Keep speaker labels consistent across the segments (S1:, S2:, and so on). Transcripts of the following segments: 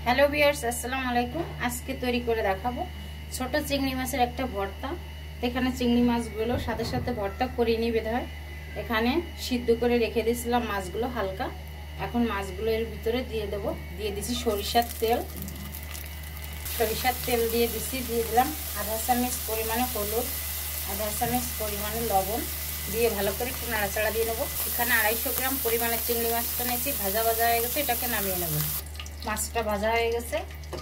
S1: Hello viewers, আসসালামু আলাইকুম। আজকে তৈরি করে দেখাবো ছোট চিংড়ি মাছের একটা ভর্তা। এখানে চিংড়ি মাছগুলো সাথে সাথে ভর্তা করে নিবে হয়। এখানে সিদ্ধ করে রেখে দিয়েছিলাম মাছগুলো হালকা। এখন মাছগুলো এর ভিতরে দিয়ে দেবো। দিয়ে দিছি সরিষার তেল। দিয়ে দিলাম আধা চামচ পরিমাণে হলুদ, আধা চামচ পরিমাণে লবণ দিয়ে ভালো করে একটু নাড়াচাড়া দিয়ে নেবো। এখানে 250 গ্রাম পরিমাণে চিংড়ি মাছটা নিয়েছি। ভাজা হয়ে গেছে, এটাকে নামিয়ে নেবো। মাছটা ভাজা হয়ে গেছে।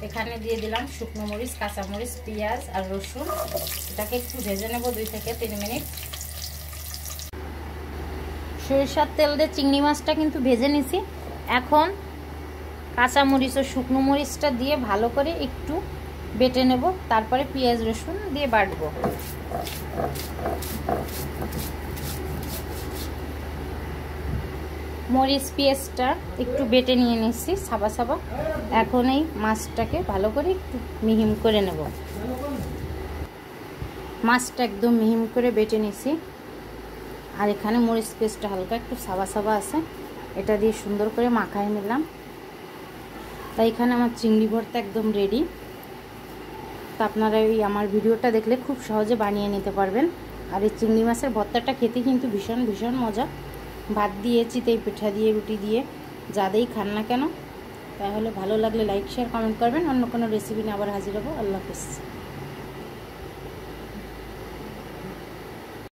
S1: এখানে দিয়ে দিলাম শুকনো মরিচ, কাঁচামরিচ, পেঁয়াজ আর রসুন। এটাকে একটু ভেজে নেব 2 থেকে 3 মিনিট। সরিষার তেল দিয়ে চিংড়ি মাছটা কিন্তু ভেজে নিছি। এখন কাঁচামরিচ ও শুকনো মরিচটা দিয়ে ভালো করে একটু বেটে নেব। তারপরে পেঁয়াজ রসুন দিয়ে বাটবো। মরিচ পেঁয়াজটা একটু বেটে নিয়ে নিচ্ছি সাবা সাবা। এখন এই মাছটাকে ভালো করে একটু মিহিম করে নেব। মাছটা একদম মিহিম করে বেটে নিছি। আর এখানে মরিচ পেস্টটা হালকা একটু সাবা সাবা আছে, এটা দিয়ে সুন্দর করে মাখায় নিলাম। তাই এখানে আমার চিংড়ি ভর্তা একদম রেডি। তা আপনারা এই আমার ভিডিওটা দেখলে খুব সহজে বানিয়ে নিতে পারবেন। আর এই চিংড়ি মাছের ভর্তাটা খেতে কিন্তু ভীষণ ভীষণ মজা। ভাত দিয়ে, চিতই পিঠা দিয়ে, রুটি দিয়ে, যাদেই খান না কেন। তাহলে ভালো লাগলে লাইক শেয়ার কমেন্ট করবেন। অন্য কোনো রেসিপি নিয়ে আবার হাজির হবো। আল্লাহ হাফেজ।